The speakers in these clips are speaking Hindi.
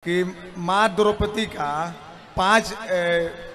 कि माँ द्रौपदी का 5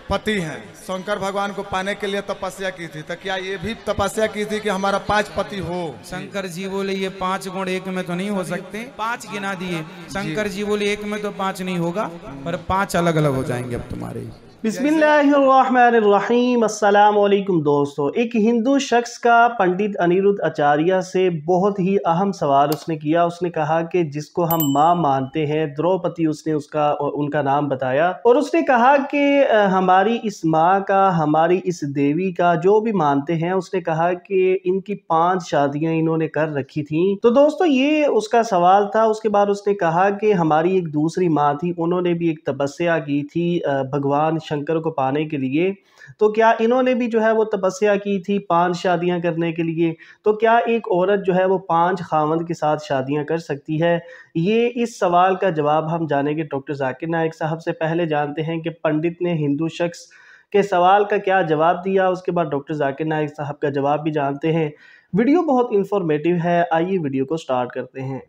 पति हैं। शंकर भगवान को पाने के लिए तपस्या की थी, तो क्या ये भी तपस्या की थी कि हमारा 5 पति हो? शंकर जी बोले ये 5 गुण एक में तो नहीं हो सकते, 5 गिना दिए। शंकर जी बोले एक में तो 5 नहीं होगा, पर 5 अलग अलग हो जाएंगे अब तुम्हारे। बिस्मिल्लाहिर्रहमानिर्रहीम। अस्सलाम वालेकुम दोस्तों। एक हिंदू शख्स का पंडित अनिरुद्ध आचार्य से बहुत ही अहम सवाल उसने किया। उसने कहा कि जिसको हम माँ मानते हैं द्रौपदी, उसने उनका नाम बताया और उसने कहा कि हमारी इस माँ का, हमारी इस देवी का जो भी मानते हैं, उसने कहा कि इनकी 5 शादियां इन्होंने कर रखी थी। तो दोस्तों ये उसका सवाल था। उसके बाद उसने कहा कि हमारी एक दूसरी माँ थी, उन्होंने भी एक तपस्या की थी भगवान शंकर को पाने के लिए। तो क्या इन्होंने भी जो है वो तपस्या की थी 5 शादियां करने के लिए? तो क्या एक औरत जो है वो 5 खावंद के साथ शादियां कर सकती है? ये इस सवाल का जवाब हम जानेंगे डॉक्टर जाकिर नाइक साहब से। पहले जानते हैं कि पंडित ने हिंदू शख्स के सवाल का क्या जवाब दिया, उसके बाद डॉक्टर जाकिर नाइक साहब का जवाब भी जानते हैं। वीडियो बहुत इंफॉर्मेटिव है, आइए वीडियो को स्टार्ट करते हैं।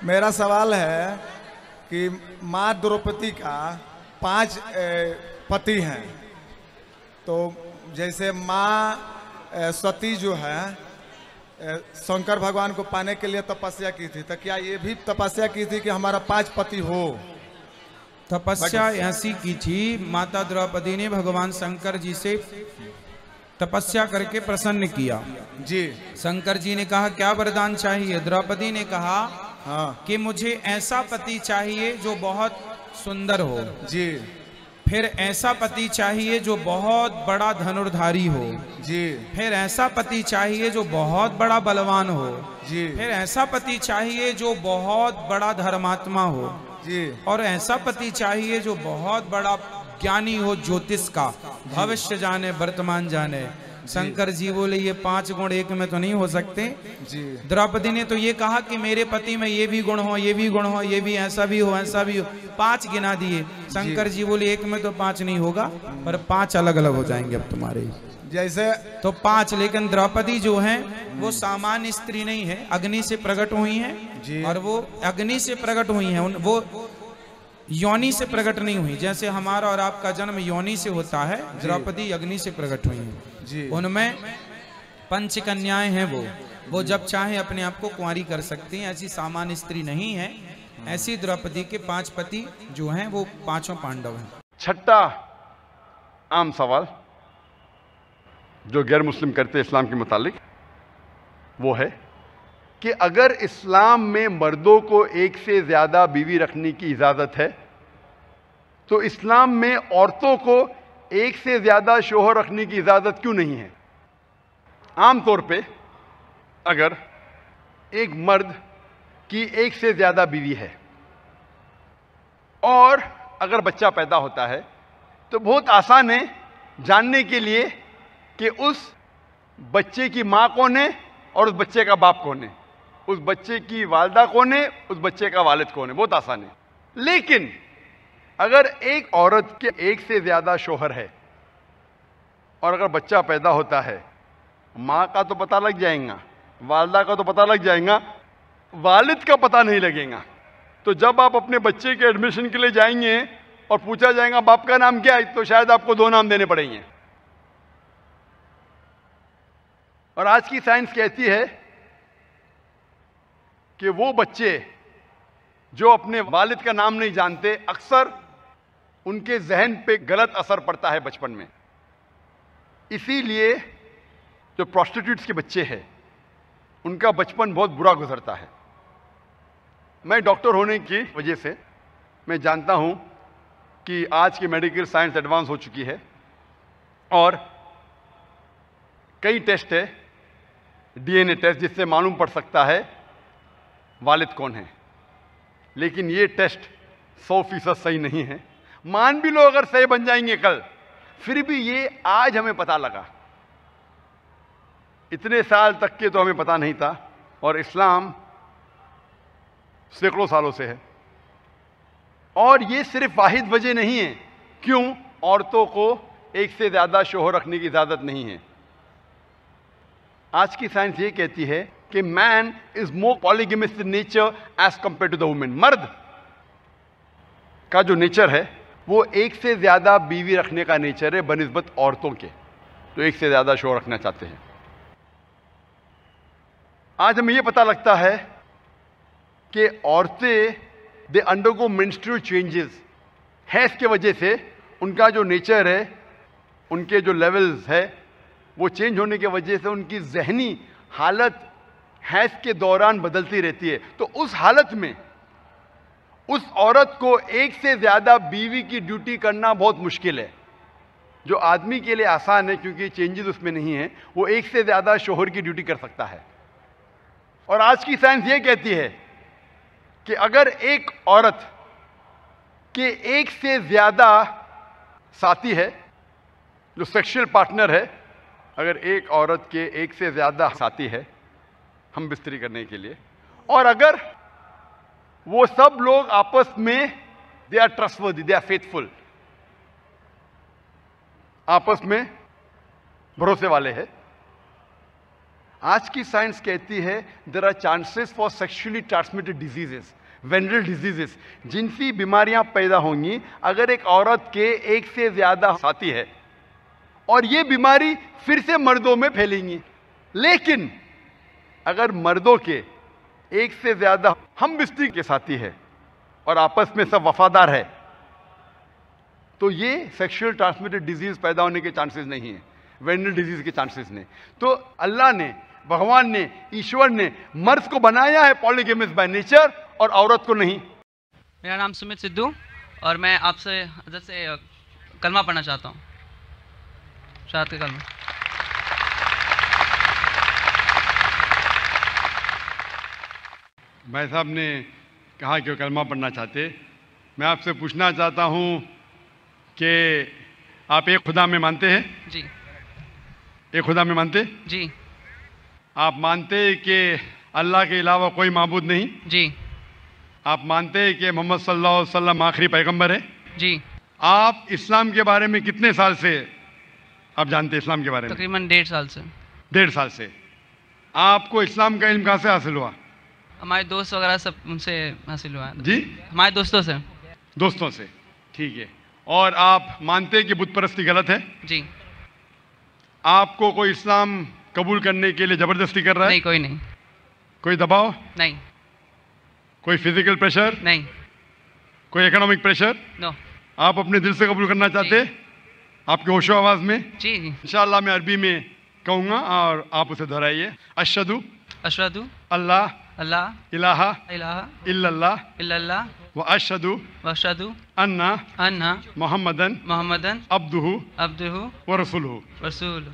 मेरा सवाल है कि माँ द्रौपदी का 5 पति हैं, तो जैसे माँ सती जो है शंकर भगवान को पाने के लिए तपस्या की थी, तो क्या ये भी तपस्या की थी कि हमारा 5 पति हो? तपस्या ऐसी की थी, माता द्रौपदी ने भगवान शंकर जी से तपस्या करके प्रसन्न किया जी। शंकर जी ने कहा क्या वरदान चाहिए? द्रौपदी ने कहा हाँ कि मुझे ऐसा पति चाहिए जो बहुत सुंदर हो जी। फिर ऐसा पति चाहिए जो बहुत बड़ा धनुर्धारी हो जी फिर ऐसा पति चाहिए जो बहुत बड़ा बलवान हो जी फिर ऐसा पति चाहिए जो बहुत बड़ा धर्मात्मा हो जी और ऐसा पति चाहिए जो बहुत बड़ा ज्ञानी हो, ज्योतिष का, भविष्य जाने वर्तमान जाने। शंकर जी बोले ये 5 गुण एक में तो नहीं हो सकते। जी। द्रौपदी ने तो ये कहा कि मेरे पति में ये भी गुण हो, ये भी गुण हो, ये भी ऐसा भी हो, ऐसा भी हो। 5 गिना दिए। शंकर जी बोले एक में तो 5 नहीं होगा, पर 5 अलग अलग हो जाएंगे अब तुम्हारे। जैसे तो 5, लेकिन द्रौपदी जो है वो सामान्य स्त्री नहीं है, अग्नि से प्रकट हुई है और वो अग्नि से प्रकट हुई है, वो योनि से प्रकट नहीं हुई। जैसे हमारा और आपका जन्म योनि से होता है, द्रौपदी अग्नि से प्रकट हुई है। उनमें 5 कन्याएं हैं, वो जब चाहे अपने आप को कुंवारी कर सकती हैं, ऐसी सामान्य स्त्री नहीं है। ऐसी द्रौपदी के 5 पति जो हैं वो 5 पांडव हैं। छठा आम सवाल जो गैर मुस्लिम करते हैं इस्लाम के मुतालिक, वो है कि अगर इस्लाम में मर्दों को एक से ज़्यादा बीवी रखने की इजाज़त है, तो इस्लाम में औरतों को एक से ज़्यादा शोहर रखने की इजाज़त क्यों नहीं है? आम तौर पे अगर एक मर्द की एक से ज़्यादा बीवी है और अगर बच्चा पैदा होता है, तो बहुत आसान है जानने के लिए कि उस बच्चे की माँ कौन है और उस बच्चे का बाप कौन है, उस बच्चे की वालिदा कौन है, उस बच्चे का वालिद कौन है। बहुत आसान है। लेकिन अगर एक औरत के एक से ज़्यादा शोहर है और अगर बच्चा पैदा होता है, माँ का तो पता लग जाएगा, वालिदा का तो पता लग जाएगा, वालिद का पता नहीं लगेगा। तो जब आप अपने बच्चे के एडमिशन के लिए जाएंगे और पूछा जाएगा बाप का नाम क्या है, तो शायद आपको 2 नाम देने पड़ेंगे। और आज की साइंस कहती है कि वो बच्चे जो अपने वालिद का नाम नहीं जानते, अक्सर उनके जहन पे गलत असर पड़ता है बचपन में। इसीलिए जो प्रोस्टिट्यूट्स के बच्चे हैं उनका बचपन बहुत बुरा गुजरता है। मैं डॉक्टर होने की वजह से मैं जानता हूं कि आज की मेडिकल साइंस एडवांस हो चुकी है और कई टेस्ट है, डीएनए टेस्ट, जिससे मालूम पड़ सकता है वालिद कौन है। लेकिन ये टेस्ट 100% सही नहीं है। मान भी लो अगर सही बन जाएंगे कल, फिर भी ये आज हमें पता लगा। इतने साल तक के तो हमें पता नहीं था, और इस्लाम सैकड़ों सालों से है। और ये सिर्फ वाहिद वजह नहीं है क्यों औरतों को एक से ज़्यादा शोहर रखने की इजाज़त नहीं है। आज की साइंस ये कहती है कि man is more polygamist in nature as compare to the women. मर्द का जो नेचर है वो एक से ज़्यादा बीवी रखने का नेचर है बनिस्बत औरतों के, तो एक से ज़्यादा शोहर रखना चाहते हैं। आज हमें ये पता लगता है कि औरतें they undergo menstrual changes, has के वजह से उनका जो नेचर है, उनके जो लेवल्स है वो चेंज होने के वजह से उनकी जहनी हालत हैज़ के दौरान बदलती रहती है। तो उस हालत में उस औरत को एक से ज़्यादा बीवी की ड्यूटी करना बहुत मुश्किल है। जो आदमी के लिए आसान है क्योंकि चेंजेस उसमें नहीं है, वो एक से ज़्यादा शोहर की ड्यूटी कर सकता है। और आज की साइंस ये कहती है कि अगर एक औरत के एक से ज़्यादा साथी है, जो सेक्सुअल पार्टनर है, अगर एक औरत के एक से ज़्यादा साथी है हम बिस्तरी करने के लिए, और अगर वो सब लोग आपस में they are trustworthy, they are faithful, आपस में भरोसे वाले हैं, आज की साइंस कहती है there are chances for sexually transmitted diseases, venereal diseases, जिनसी बीमारियां पैदा होंगी अगर एक औरत के एक से ज्यादा साथी है, और ये बीमारी फिर से मर्दों में फैलेंगी। लेकिन अगर मर्दों के एक से ज्यादा हम बिस्तरी के साथी है और आपस में सब वफादार है, तो ये सेक्सुअल ट्रांसमिटेड डिजीज पैदा होने के चांसेस नहीं है, वेनरल डिजीज के चांसेस नहीं। तो अल्लाह ने, भगवान ने, ईश्वर ने मर्द को बनाया है पॉलीगैमस बाय नेचर और औरत को नहीं। मेरा नाम सुमित सिद्धू और मैं आपसे हज़रत से कलमा पढ़ना चाहता हूँ, शहादत का कलमा। भाई साहब ने कहा कि वो कलमा पढ़ना चाहते। मैं आपसे पूछना चाहता हूँ कि आप एक खुदा में मानते हैं? जी। एक खुदा में मानते? जी। आप मानते कि अल्लाह के अलावा कोई माबूद नहीं? जी। आप मानते हैं कि मोहम्मद सल्लल्लाहु अलैहि वसल्लम आखिरी पैगंबर है? जी। आप इस्लाम के बारे में कितने साल से आप जानते हैं इस्लाम के बारे में? तकरीबन 1.5 साल से। 1.5 साल से। आपको इस्लाम का इल्म कहाँ से हासिल हुआ? हमारे दोस्त वगैरह सब उनसे हासिल हुआ है। जी? हमारे दोस्तों से। दोस्तों से, ठीक है। और आप मानते हैं कि बुत परस्ती गलत है? जी। आपको कोई इस्लाम कबूल करने के लिए ज़बरदस्ती कर रहा है? नहीं, कोई नहीं। कोई दबाव? नहीं। कोई फिजिकल प्रेशर? नहीं। कोई इकोनॉमिक प्रेशर? नो। आप अपने दिल से कबूल करना चाहते हैं? आपके होशो आवाज़ में? जी जी। इंशाअल्लाह मैं अरबी में कहूँगा और आप उसे दोहराइए। अशहदु अशहदु अल्लाह अल्लाह इलाहा इलाहा इल्लल्लाह इल्लल्लाह व अशहदु वअशहदु अन्ना मोहम्मदन अब्दुहु व रसूलुहु। रसूल।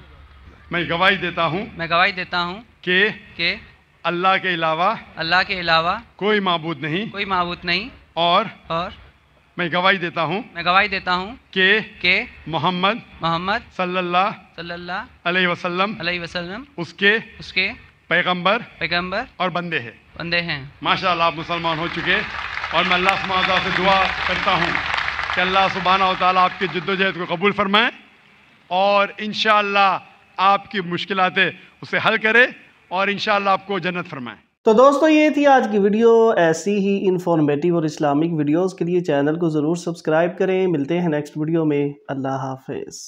मैं गवाही देता हूँ मैं गवाही देता हूँ कि अल्लाह के अलावा कोई माबूद नहीं, और मैं गवाही देता हूँ कि मोहम्मद सल्लल्लाहु अलैहि वसल्लम उसके पैगंबर और बंदे हैं। माशाअल्लाह आप मुसलमान हो चुके। और मैं अल्लाह सुब्हानहू व तआला से दुआ करता हूँ कि अल्लाह सुब्हानहू व तआला आपकी जद्दोजहद को कबूल फरमाए और इंशाअल्लाह आपकी मुश्किलातें उसे हल करे और इंशाअल्लाह आपको जन्नत फरमाए। तो दोस्तों ये थी आज की वीडियो। ऐसी ही इंफॉर्मेटिव और इस्लामिक वीडियोस के लिए चैनल को ज़रूर सब्सक्राइब करें। मिलते हैं नेक्स्ट वीडियो में। अल्लाह हाफिज़।